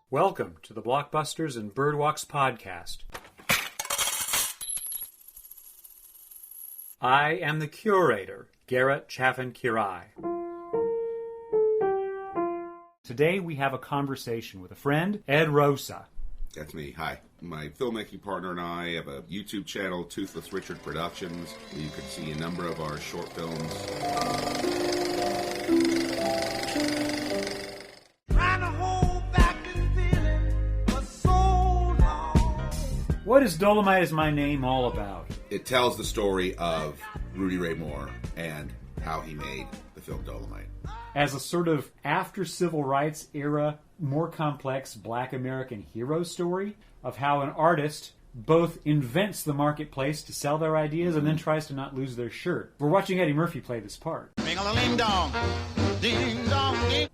Welcome to the Blockbusters and Birdwalks podcast. I am the curator, Garrett Chaffin-Quiray. Today we have a conversation with a friend, Ed Rosa. That's me. Hi. My filmmaking partner and I have a YouTube channel, Toothless Richard Productions, where you can see a number of our short films. What is Dolemite Is My Name all about? It tells the story of Rudy Ray Moore and how he made the film Dolemite. As a sort of after-civil rights era, more complex Black American hero story of how an artist both invents the marketplace to sell their ideas and then tries to not lose their shirt. We're watching Eddie Murphy play this part.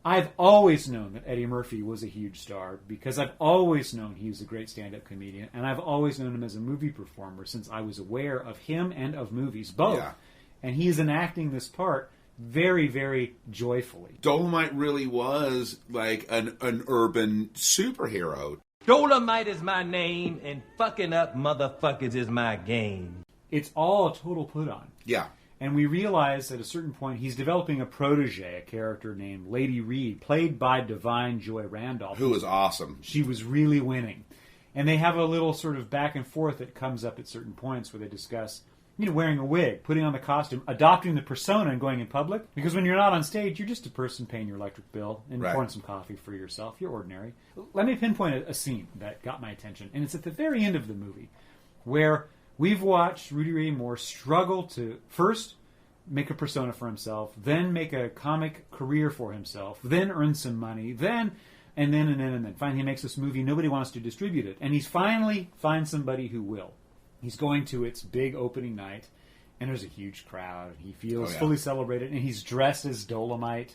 I've always known that Eddie Murphy was a huge star because I've always known he was a great stand-up comedian, and I've always known him as a movie performer since I was aware of him and of movies, both. Yeah. And he is enacting this part very, very joyfully. Dolemite really was like an urban superhero. Dolemite is my name, and fucking up motherfuckers is my game. It's all a total put-on. Yeah. And we realize at a certain point he's developing a protege, a character named Lady Reed, played by Divine Joy Randolph. Who was awesome. She was really winning. And they have a little sort of back and forth that comes up at certain points where they discuss, wearing a wig, putting on the costume, adopting the persona and going in public. Because when you're not on stage, you're just a person paying your electric bill and pouring some coffee for yourself. You're ordinary. Let me pinpoint a scene that got my attention. And it's at the very end of the movie where we've watched Rudy Ray Moore struggle to first make a persona for himself, then make a comic career for himself, then earn some money, then finally he makes this movie. Nobody wants to distribute it. And he's finally finds somebody who will. He's going to its big opening night, and there's a huge crowd. He feels fully celebrated, and he's dressed as Dolemite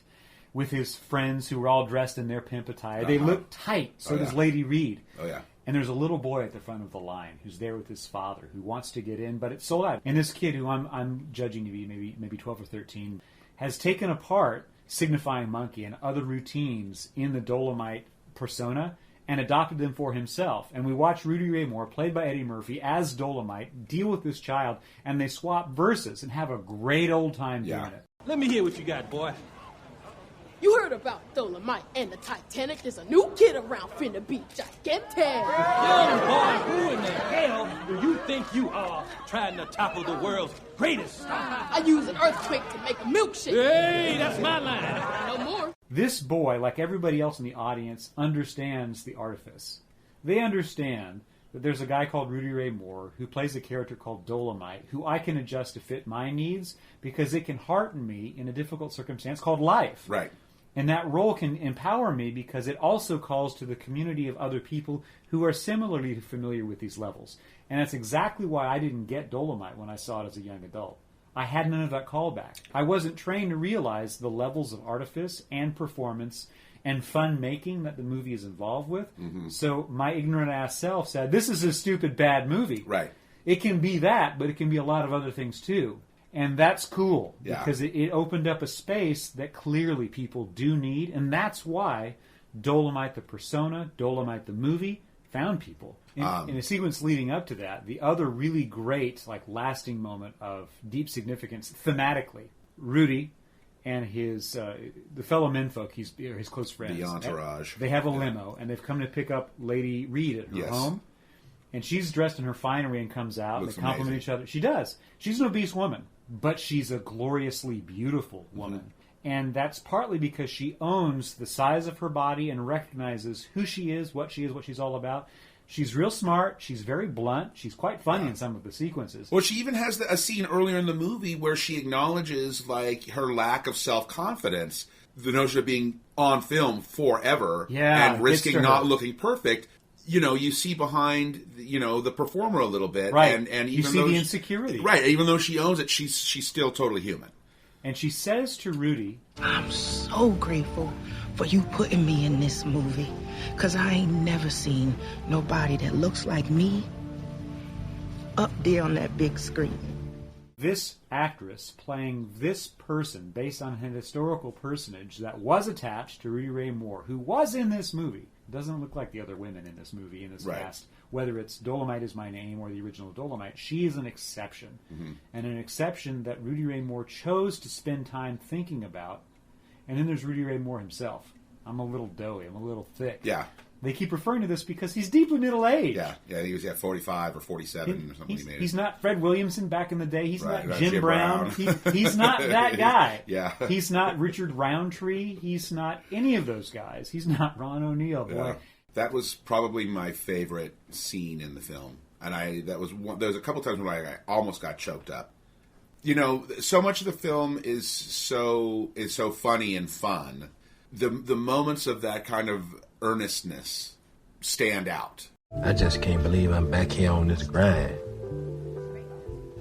with his friends who are all dressed in their pimp attire. They look tight. So does Lady Reed. Oh, yeah. And there's a little boy at the front of the line who's there with his father who wants to get in, but it's sold out. And this kid, who I'm judging to be maybe 12 or 13, has taken apart Signifying Monkey and other routines in the Dolemite persona and adopted them for himself. And we watch Rudy Ray Moore, played by Eddie Murphy, as Dolemite, deal with this child, and they swap verses and have a great old time doing it. Let me hear what you got, boy. You heard about Dolemite and the Titanic. There's a new kid around finna be gigantic. Young boy, who in the hell do you think you are trying to topple the world's greatest star? I use an earthquake to make a milkshake. Hey, that's my line. No more. This boy, like everybody else in the audience, understands the artifice. They understand that there's a guy called Rudy Ray Moore who plays a character called Dolemite, who I can adjust to fit my needs because it can hearten me in a difficult circumstance called life. Right. And that role can empower me because it also calls to the community of other people who are similarly familiar with these levels. And that's exactly why I didn't get Dolemite when I saw it as a young adult. I had none of that callback. I wasn't trained to realize the levels of artifice and performance and fun making that the movie is involved with. Mm-hmm. So my ignorant ass self said, this is a stupid, bad movie. Right. It can be that, but it can be a lot of other things too. And that's cool because it opened up a space that clearly people do need, and that's why Dolemite the persona, Dolemite the movie, found people. In a sequence leading up to that, the other really great, lasting moment of deep significance thematically, Rudy and his the fellow menfolk, his close friends, the entourage. They have a limo, and they've come to pick up Lady Reed at her home. And she's dressed in her finery and comes out. Looks and they compliment each other. She does. She's an obese woman, but she's a gloriously beautiful woman. Mm-hmm. And that's partly because she owns the size of her body and recognizes who she is, what she's all about. She's real smart. She's very blunt. She's quite funny in some of the sequences. Well, she even has a scene earlier in the movie where she acknowledges her lack of self-confidence, the notion of being on film forever and risking not looking perfect. You see behind, the performer a little bit. Right. And even you see the insecurity. Right. Even though she owns it, she's still totally human. And she says to Rudy, I'm so grateful for you putting me in this movie, because I ain't never seen nobody that looks like me up there on that big screen. This actress playing this person based on an historical personage that was attached to Rudy Ray Moore, who was in this movie, doesn't look like the other women in this movie, in this cast. Whether it's Dolemite Is My Name or the original Dolemite, she is an exception. And an exception that Rudy Ray Moore chose to spend time thinking about. And then there's Rudy Ray Moore himself. I'm a little doughy. I'm a little thick. Yeah. They keep referring to this because he's deeply middle-aged. Yeah, he was at 45 or 47 or something. He's not Fred Williamson back in the day. He's not Jim Brown. He's not that guy. Yeah. He's not Richard Roundtree. He's not any of those guys. He's not Ron O'Neal. Boy. Yeah. That was probably my favorite scene in the film. And there was a couple times when I almost got choked up. You know, so much of the film is so funny and fun. The moments of that kind of earnestness stand out. I just can't believe I'm back here on this grind.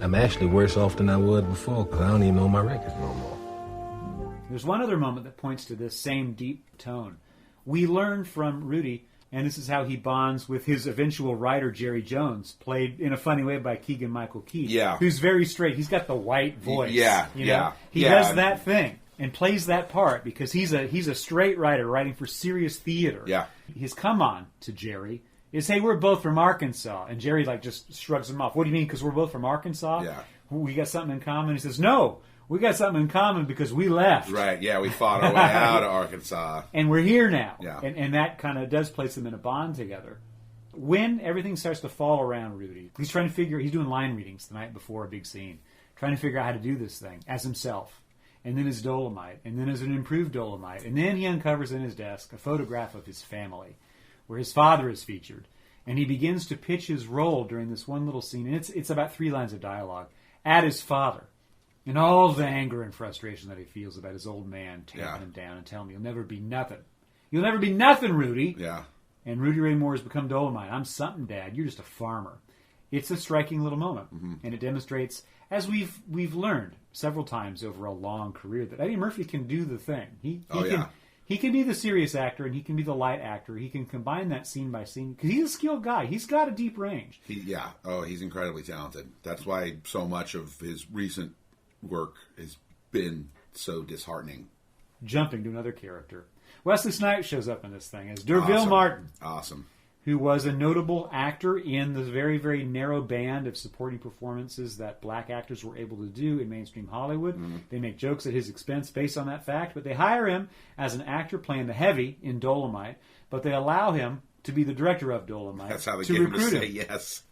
I'm actually worse off than I was before because I don't even know my records no more. There's one other moment that points to this same deep tone. We learn from Rudy, and this is how he bonds with his eventual writer, Jerry Jones, played in a funny way by Keegan-Michael Key, who's very straight. He's got the white voice. He does that thing. And plays that part because he's a straight writer writing for serious theater. Yeah. His come on to Jerry is, hey, we're both from Arkansas. And Jerry just shrugs him off. What do you mean, because we're both from Arkansas? Yeah. We got something in common? He says, no, we got something in common because we left. Right, yeah, we fought our way out of Arkansas. And we're here now. Yeah. And that kind of does place them in a bond together. When everything starts to fall around Rudy, he's doing line readings the night before a big scene, trying to figure out how to do this thing as himself. And then as Dolemite, and then as an improved Dolemite. And then he uncovers in his desk a photograph of his family, where his father is featured. And he begins to pitch his role during this one little scene, and it's about 3 lines of dialogue, at his father. And all the anger and frustration that he feels about his old man taking him down and telling him, you'll never be nothing. You'll never be nothing, Rudy. Yeah. And Rudy Ray Moore has become Dolemite. I'm something, Dad. You're just a farmer. It's a striking little moment. And it demonstrates, as we've learned several times over a long career, that Eddie Murphy can do the thing. He can be the serious actor and he can be the light actor. He can combine that scene by scene because he's a skilled guy. He's got a deep range. He's incredibly talented. That's why so much of his recent work has been so disheartening. Jumping to another character, Wesley Snipes shows up in this thing as D'Urville Martin. Awesome. Who was a notable actor in the very, very narrow band of supporting performances that black actors were able to do in mainstream Hollywood. They make jokes at his expense based on that fact, but they hire him as an actor playing the heavy in Dolemite, but they allow him to be the director of Dolemite. That's how they to get him to recruit say him. yes.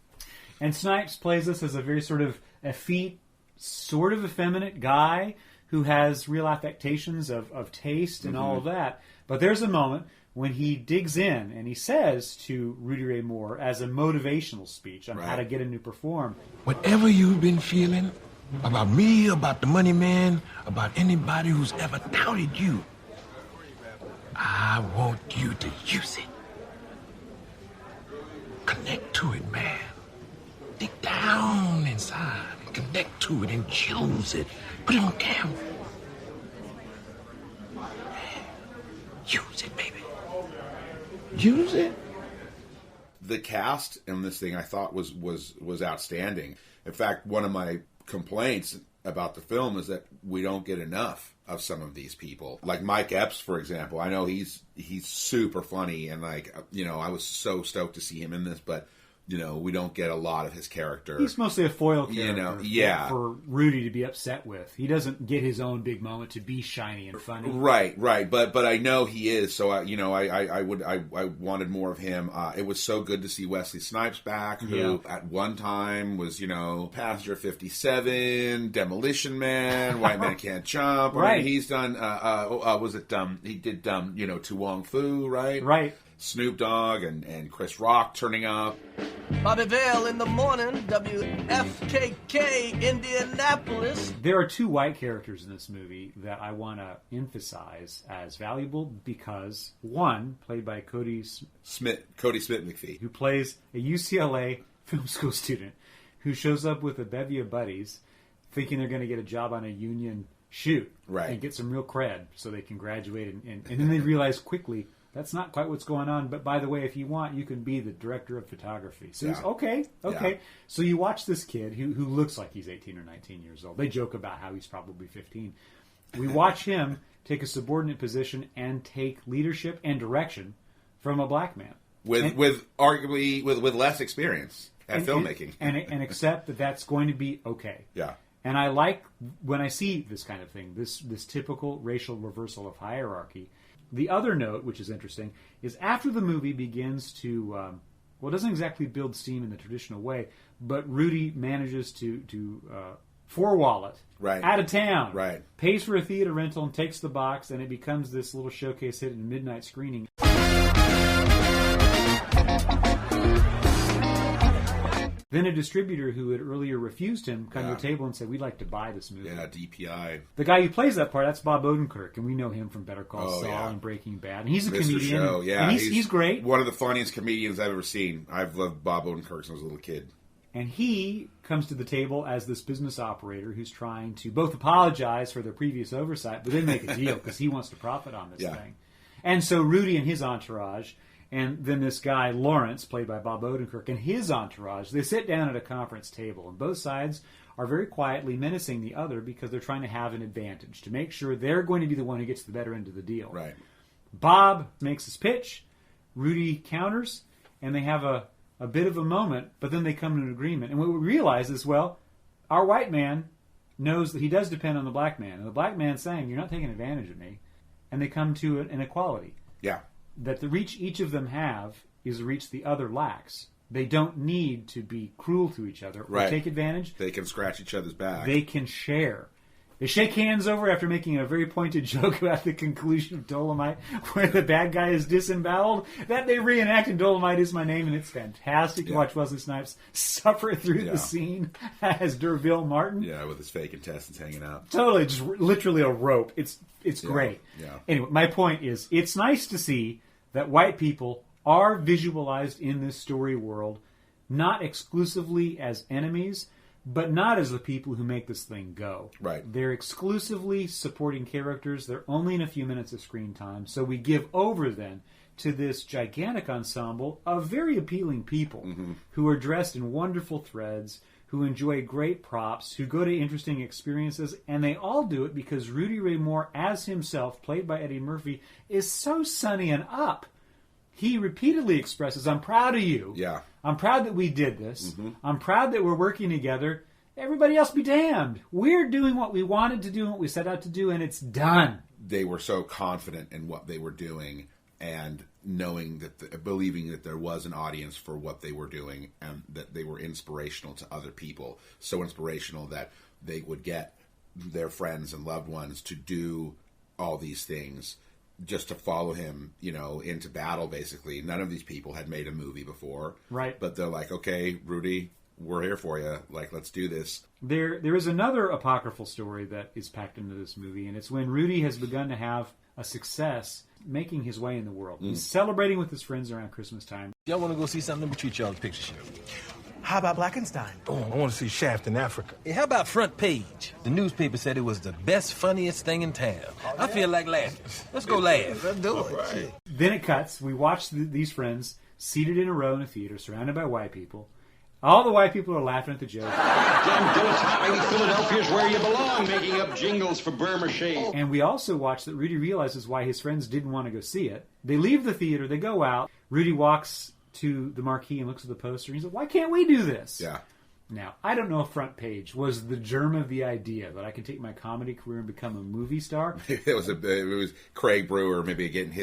And Snipes plays this as a very sort of effete, sort of effeminate guy who has real affectations of taste and all of that. But there's a moment when he digs in and he says to Rudy Ray Moore as a motivational speech on how to get him to perform. Whatever you've been feeling about me, about the money man, about anybody who's ever doubted you, I want you to use it. Connect to it, man. Dig down inside and connect to it and choose it. Put it on camera. Use it, baby. Use it. The cast in this thing I thought was outstanding. In fact, one of my complaints about the film is that we don't get enough of some of these people. Like Mike Epps, for example. I know he's super funny and I was so stoked to see him in this, but we don't get a lot of his character. He's mostly a foil character for Rudy to be upset with. He doesn't get his own big moment to be shiny and funny. Right. But I know he is, so I wanted more of him. It was so good to see Wesley Snipes back, who at one time was, Passenger 57, Demolition Man, White Man Can't Jump. Right. I mean, he's done, he did, To Wong Fu, right? Right. Snoop Dogg and Chris Rock turning up. Bobby Vale in the morning, WFKK, Indianapolis. There are 2 white characters in this movie that I want to emphasize as valuable because one, played by Cody Smith McPhee, who plays a UCLA film school student who shows up with a bevy of buddies thinking they're going to get a job on a union shoot and get some real cred so they can graduate and then they realize quickly that's not quite what's going on, but by the way, if you want, you can be the director of photography. So he's, okay. Yeah. So you watch this kid who looks like he's 18 or 19 years old. They joke about how he's probably 15. We watch him take a subordinate position and take leadership and direction from a black man. With arguably less experience at filmmaking. And accept that that's going to be okay. Yeah. And I like when I see this kind of thing, this typical racial reversal of hierarchy. The other note, which is interesting, is after the movie begins to, it doesn't exactly build steam in the traditional way, but Rudy manages to four-wall it out of town, pays for a theater rental and takes the box, and it becomes this little showcase hit in midnight screening. Then a distributor who had earlier refused him come to the table and said, we'd like to buy this movie. Yeah, DPI. The guy who plays that part, that's Bob Odenkirk, and we know him from Better Call Saul and Breaking Bad. And he's a comedian. Show. Yeah, and he's great. One of the funniest comedians I've ever seen. I've loved Bob Odenkirk since I was a little kid. And he comes to the table as this business operator who's trying to both apologize for their previous oversight, but then make a deal because he wants to profit on this thing. And so Rudy and his entourage, and then this guy, Lawrence, played by Bob Odenkirk, and his entourage, they sit down at a conference table, and both sides are very quietly menacing the other because they're trying to have an advantage, to make sure they're going to be the one who gets the better end of the deal. Right. Bob makes his pitch, Rudy counters, and they have a bit of a moment, but then they come to an agreement. And what we realize is, well, our white man knows that he does depend on the black man, and the black man's saying, you're not taking advantage of me, and they come to an equality. Yeah. That the reach each of them have is a reach the other lacks. They don't need to be cruel to each other or take advantage. They can scratch each other's back. They can share. They shake hands over after making a very pointed joke about the conclusion of Dolemite, where the bad guy is disemboweled. That they reenact in Dolemite Is My Name, and it's fantastic to watch Wesley Snipes suffer through the scene as D'Urville Martin. Yeah, with his fake intestines hanging out. Totally, just literally a rope. It's great. Yeah. Anyway, my point is, it's nice to see that white people are visualized in this story world, not exclusively as enemies, but not as the people who make this thing go. Right. They're exclusively supporting characters. They're only in a few minutes of screen time. So we give over then to this gigantic ensemble of very appealing people who are dressed in wonderful threads, who enjoy great props, who go to interesting experiences, and they all do it because Rudy Ray Moore, as himself, played by Eddie Murphy, is so sunny and up. He repeatedly expresses, I'm proud of you. Yeah. I'm proud that we did this. I'm proud that we're working together. Everybody else be damned. We're doing what we wanted to do and what we set out to do, and it's done. They were so confident in what they were doing and knowing that, believing that there was an audience for what they were doing and that they were inspirational to other people. So inspirational that they would get their friends and loved ones to do all these things just to follow him, into battle, basically. None of these people had made a movie before. Right. But they're like, okay, Rudy, we're here for you. Like, let's do this. There is another apocryphal story that is packed into this movie, and it's when Rudy has begun to have a success making his way in the world. He's celebrating with his friends around Christmas time. Y'all want to go see something? Let me treat y'all to a picture show. How about Blackenstein? Oh, I want to see Shaft in Africa. Hey, how about Front Page? The newspaper said it was the best, funniest thing in town. I feel like laughing. Let's go laugh. Let's do it. Right. Then it cuts. We watch these friends seated in a row in a theater, surrounded by white people. All the white people are laughing at the joke. Philadelphia's where you belong, making up jingles for Burma Shade. And we also watch that Rudy realizes why his friends didn't want to go see it. They leave the theater, they go out. Rudy walks to the marquee and looks at the poster, and he says, why can't we do this? Yeah. Now, I don't know if Front Page was the germ of the idea that I could take my comedy career and become a movie star. It was Craig Brewer maybe getting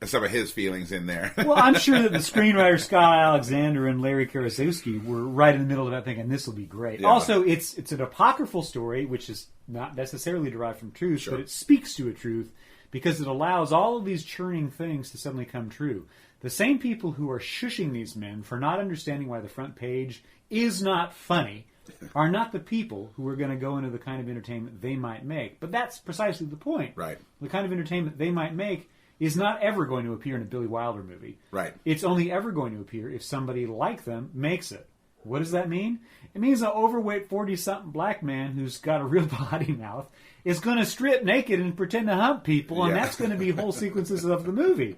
some of his feelings in there. Well, I'm sure that the screenwriters Scott Alexander and Larry Karaszewski were right in the middle of that thinking, this will be great. Yeah. Also, it's an apocryphal story, which is not necessarily derived from truth, but it speaks to a truth because it allows all of these churning things to suddenly come true. The same people who are shushing these men for not understanding why the Front Page is not funny are not the people who are going to go into the kind of entertainment they might make. But that's precisely the point. Right. The kind of entertainment they might make is not ever going to appear in a Billy Wilder movie. Right. It's only ever going to appear if somebody like them makes it. What does that mean? It means an overweight 40-something black man who's got a real potty mouth is going to strip naked and pretend to hump people, and that's going to be whole sequences of the movie.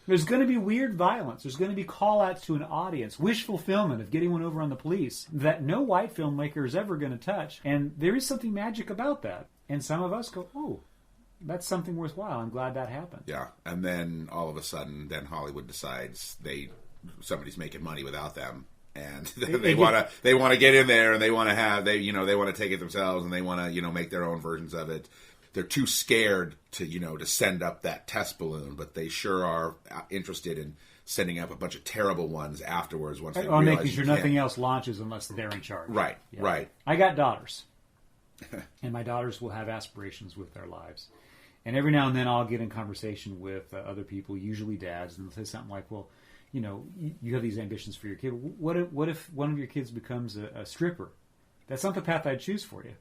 There's going to be weird violence. There's going to be call-outs to an audience, wish fulfillment of getting one over on the police that no white filmmaker is ever going to touch. And there is something magic about that. And some of us go, oh, that's something worthwhile. I'm glad that happened. Yeah, and then all of a sudden, then Hollywood decides somebody's making money without them, and they want to get in there, and they want to take it themselves, and they want to make their own versions of it. They're too scared to send up that test balloon, but they sure are interested in sending up a bunch of terrible ones afterwards. Once they realize making sure nothing else launches unless they're in charge. Right, yeah. Right. I got daughters, and my daughters will have aspirations with their lives. And every now and then I'll get in conversation with other people, usually dads, and they'll say something like, well, you have these ambitions for your kid. What if one of your kids becomes a stripper? That's not the path I'd choose for you.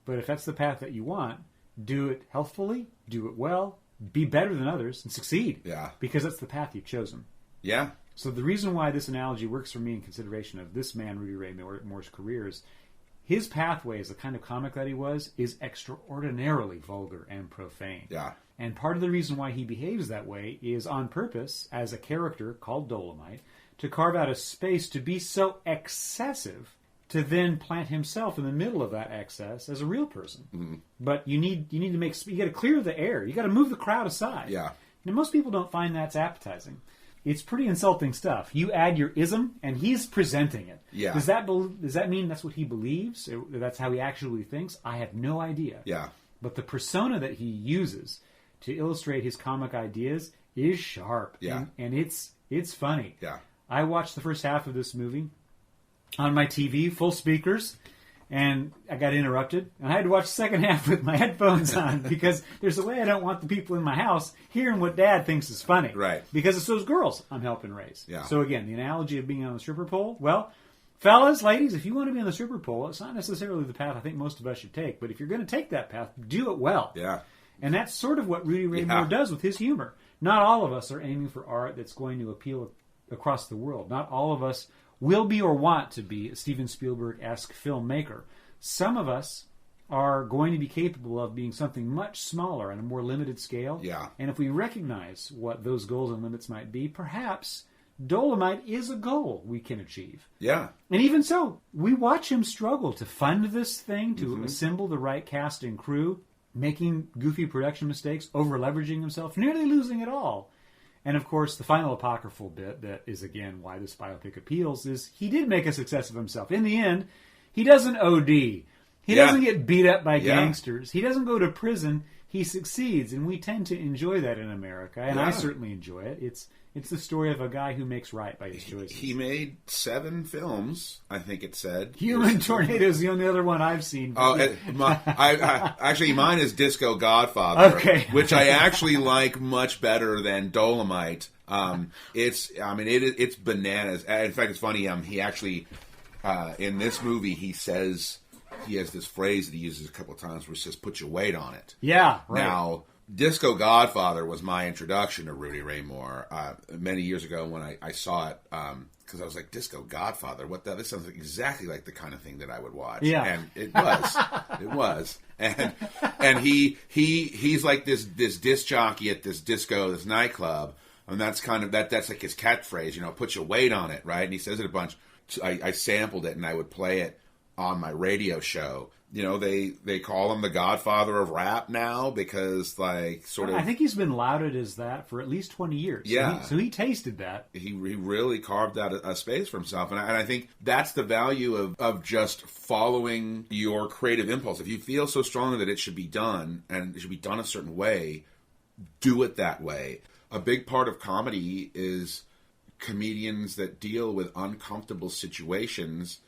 But if that's the path that you want, do it healthfully, do it well, be better than others, and succeed. Yeah. Because that's the path you've chosen. Yeah. So the reason why this analogy works for me in consideration of this man, Rudy Ray Moore's career, is his pathway as the kind of comic that he was is extraordinarily vulgar and profane. Yeah. And part of the reason why he behaves that way is on purpose, as a character called Dolemite, to carve out a space to be so excessive to then plant himself in the middle of that excess as a real person. Mm-hmm. But you need to you got to clear the air. You got to move the crowd aside. Yeah. And most people don't find that's appetizing. It's pretty insulting stuff. You add your ism, and he's presenting it. Yeah. Does that mean that's what he believes? That's how he actually thinks? I have no idea. Yeah. But the persona that he uses to illustrate his comic ideas is sharp. Yeah. And it's funny. Yeah. I watched the first half of this movie on my TV, full speakers, and I got interrupted. And I had to watch the second half with my headphones on because there's a way I don't want the people in my house hearing what Dad thinks is funny. Right. Because it's those girls I'm helping raise. Yeah. So again, the analogy of being on the stripper pole, well, fellas, ladies, if you want to be on the stripper pole, it's not necessarily the path I think most of us should take. But if you're going to take that path, do it well. Yeah. And that's sort of what Rudy Ray Moore does with his humor. Not all of us are aiming for art that's going to appeal across the world. Not all of us will be or want to be a Steven Spielberg-esque filmmaker. Some of us are going to be capable of being something much smaller on a more limited scale. Yeah. And if we recognize what those goals and limits might be, perhaps Dolemite is a goal we can achieve. Yeah. And even so, we watch him struggle to fund this thing, to assemble the right cast and crew, making goofy production mistakes, over-leveraging himself, nearly losing it all. And, of course, the final apocryphal bit that is, again, why this biopic appeals is he did make a success of himself. In the end, he doesn't OD. He doesn't get beat up by gangsters. He doesn't go to prison. He succeeds, and we tend to enjoy that in America, and I certainly enjoy it. It's the story of a guy who makes right by his choices. He made 7 films, I think it said. Human Tornado is the only other one I've seen. Actually, mine is Disco Godfather, which I actually like much better than Dolemite. It's bananas. In fact, it's funny. He actually, in this movie, he says he has this phrase that he uses a couple of times where he says, "Put your weight on it." Yeah, right. Now, Disco Godfather was my introduction to Rudy Ray Moore many years ago when I saw it because I was like, Disco Godfather, what the? This sounds exactly like the kind of thing that I would watch. Yeah. And it was. It was. And he's like this disc jockey at this nightclub, and that's kind of that's like his catchphrase, put your weight on it, right? And he says it a bunch. I sampled it and I would play it on my radio show. They call him the Godfather of rap now because, I think he's been lauded as that for at least 20 years. Yeah. So he tasted that. He really carved out a space for himself. And I think that's the value of just following your creative impulse. If you feel so strongly that it should be done, and it should be done a certain way, do it that way. A big part of comedy is comedians that deal with uncomfortable situations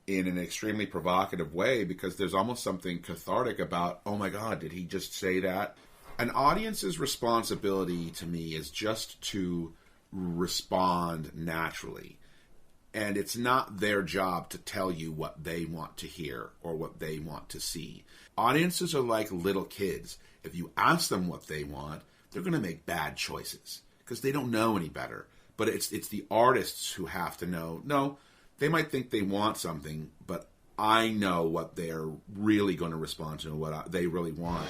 in an extremely provocative way, because there's almost something cathartic about, oh my God, did he just say that? An audience's responsibility to me is just to respond naturally. And it's not their job to tell you what they want to hear or what they want to see. Audiences are like little kids. If you ask them what they want, they're going to make bad choices because they don't know any better. But it's the artists who have to know, no, they might think they want something, but I know what they're really going to respond to and what they really want.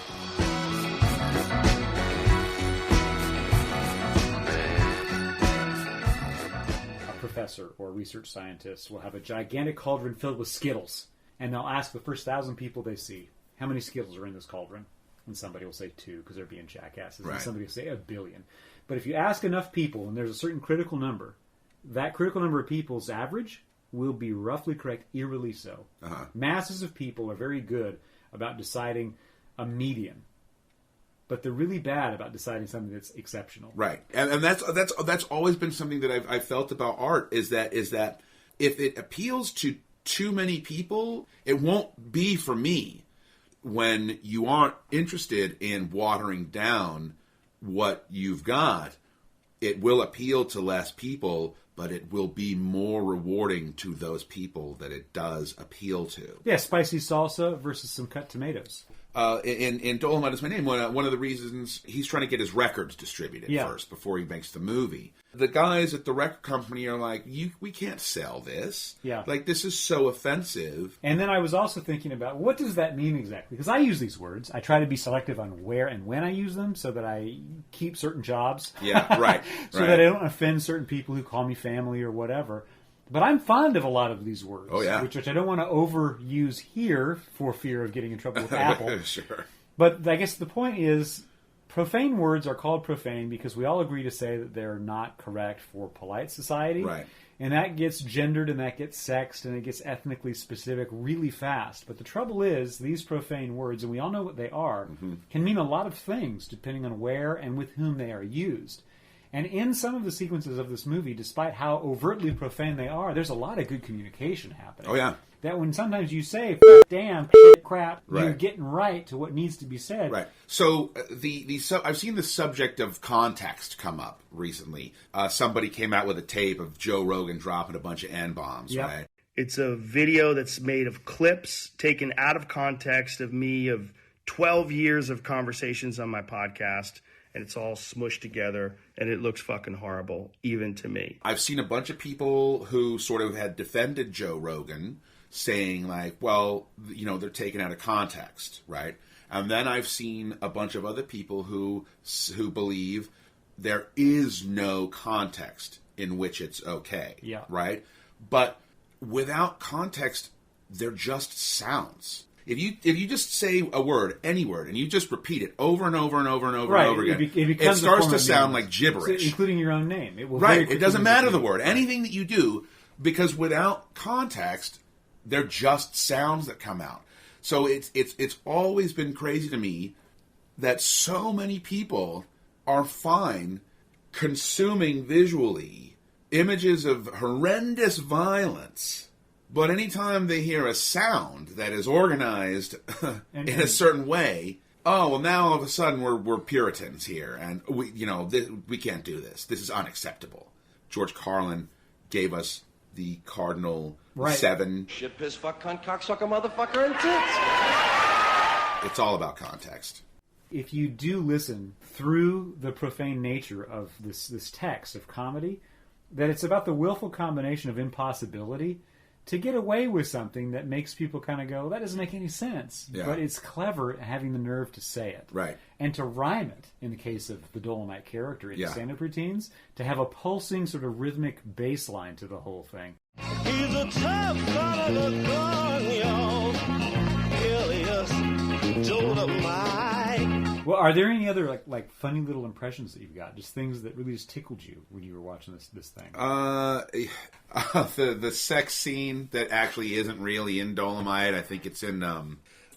A professor or research scientist will have a gigantic cauldron filled with Skittles, and they'll ask the first 1,000 people they see, how many Skittles are in this cauldron? And somebody will say 2 because they're being jackasses. Right. And somebody will say 1 billion. But if you ask enough people, and there's a certain critical number, that critical number of people's average will be roughly correct, eerily so. Masses of people are very good about deciding a median. But they're really bad about deciding something that's exceptional. Right. And that's always been something that I've felt about art, is that if it appeals to too many people, it won't be for me. When you aren't interested in watering down what you've got, it will appeal to less people, but it will be more rewarding to those people that it does appeal to. Yeah, spicy salsa versus some cut tomatoes. In Dolemite Is My Name, one of the reasons he's trying to get his records distributed first before he makes the movie. The guys at the record company are like, we can't sell this. Yeah. Like, this is so offensive. And then I was also thinking about, what does that mean exactly? Because I use these words. I try to be selective on where and when I use them so that I keep certain jobs. Yeah, right. So that I don't offend certain people who call me family or whatever. But I'm fond of a lot of these words, which I don't want to overuse here for fear of getting in trouble with Apple. Sure. But I guess the point is, profane words are called profane because we all agree to say that they're not correct for polite society. Right. And that gets gendered and that gets sexed and it gets ethnically specific really fast. But the trouble is, these profane words, and we all know what they are, can mean a lot of things depending on where and with whom they are used. And in some of the sequences of this movie, despite how overtly profane they are, there's a lot of good communication happening. Oh, yeah. That when sometimes you say, damn, shit, crap, you're getting right to what needs to be said. Right. So I've seen the subject of context come up recently. Somebody came out with a tape of Joe Rogan dropping a bunch of N-bombs, right? It's a video that's made of clips taken out of context of 12 years of conversations on my podcast. And it's all smushed together, and it looks fucking horrible, even to me. I've seen a bunch of people who sort of had defended Joe Rogan, saying like, well, they're taken out of context, right? And then I've seen a bunch of other people who believe there is no context in which it's okay, right? But without context, they're just sounds. If you just say a word, any word, and you just repeat it over and over and over and over and over again, it starts to sound like gibberish. Including your own name. It will it doesn't matter the word. Anything that you do, because without context, they're just sounds that come out. So it's always been crazy to me that so many people are fine consuming visually images of horrendous violence. But anytime they hear a sound that is organized in a certain way, oh, well, now all of a sudden we're Puritans here, and we can't do this. This is unacceptable. George Carlin gave us the cardinal 7. Shit, piss, fuck, cunt, cocksucker, motherfucker, and tits. It's all about context. If you do listen through the profane nature of this text of comedy, that it's about the willful combination of impossibility to get away with something that makes people kind of go, that doesn't make any sense. Yeah. But it's clever having the nerve to say it. Right. And to rhyme it, in the case of the Dolemite character in stand-up routines, to have a pulsing sort of rhythmic bass line to the whole thing. He's a tough son of a gun, y'all. Alias Dolemite. Well, are there any other like funny little impressions that you've got? Just things that really just tickled you when you were watching this thing? The sex scene that actually isn't really in Dolemite. I think it's in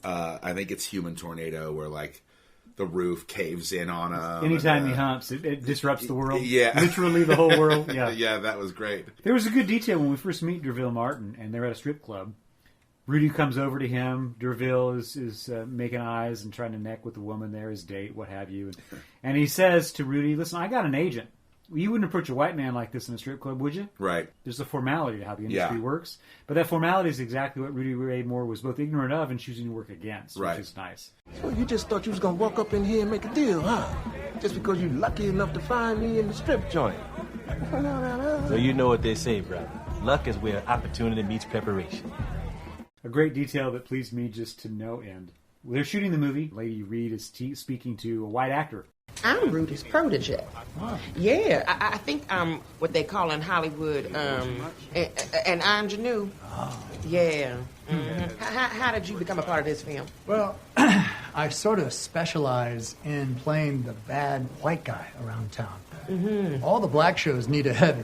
I think it's Human Tornado, where like the roof caves in on him. Anytime he humps, it disrupts the world. Yeah. Literally the whole world. Yeah. Yeah, that was great. There was a good detail when we first meet Derville Martin, and they're at a strip club. Rudy comes over to him. Derville is making eyes and trying to neck with the woman there, his date, what have you. And he says to Rudy, listen, I got an agent. You wouldn't approach a white man like this in a strip club, would you? Right. There's a formality to how the industry works. But that formality is exactly what Rudy Ray Moore was both ignorant of and choosing to work against, which is nice. So you just thought you was going to walk up in here and make a deal, huh? Just because you lucky enough to find me in the strip joint. So you know what they say, brother. Luck is where opportunity meets preparation. A great detail that pleased me just to no end. They're shooting the movie. Lady Reed is speaking to a white actor. I'm Rudy's protege. Oh. Yeah, I think I'm what they call in Hollywood an ingenue. Oh. Yeah. Mm-hmm. How did you become a part of this film? Well, I sort of specialize in playing the bad white guy around town. Mm-hmm. All the black shows need a heavy.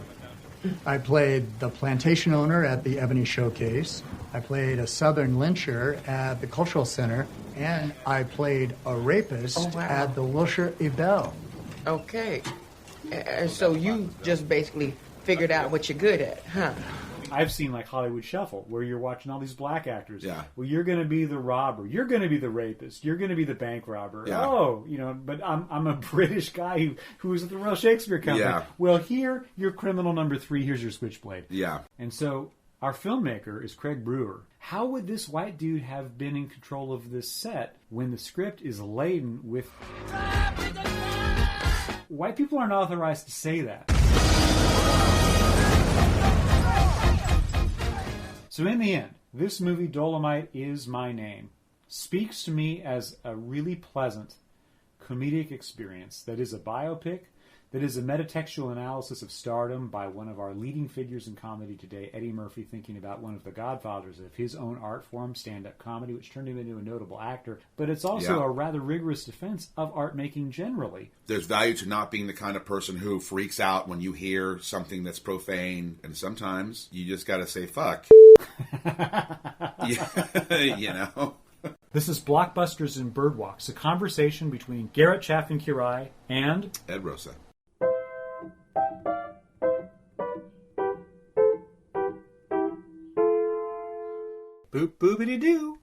I played the plantation owner at the Ebony Showcase. I played a Southern lyncher at the Cultural Center. And I played a rapist at the Wilshire Ebell. Okay. So you just basically figured out what you're good at, huh? I've seen like Hollywood Shuffle, where you're watching all these black actors. Yeah. Well, you're going to be the robber. You're going to be the rapist. You're going to be the bank robber. Yeah. Oh, but I'm a British guy who was at the Royal Shakespeare Company. Yeah. Well, here, you're criminal number 3. Here's your switchblade. Yeah. And so our filmmaker is Craig Brewer. How would this white dude have been in control of this set when the script is laden with... White people aren't authorized to say that. So in the end, this movie, Dolemite Is My Name, speaks to me as a really pleasant comedic experience that is a biopic, that is a metatextual analysis of stardom by one of our leading figures in comedy today, Eddie Murphy, thinking about one of the godfathers of his own art form, stand-up comedy, which turned him into a notable actor. But it's also a rather rigorous defense of art making generally. There's value to not being the kind of person who freaks out when you hear something that's profane, and sometimes you just got to say fuck. You know. This is Blockbusters and Birdwalks, a conversation between Garrett Chaffin-Quiray and Ed Rosa. Boop boobity doo.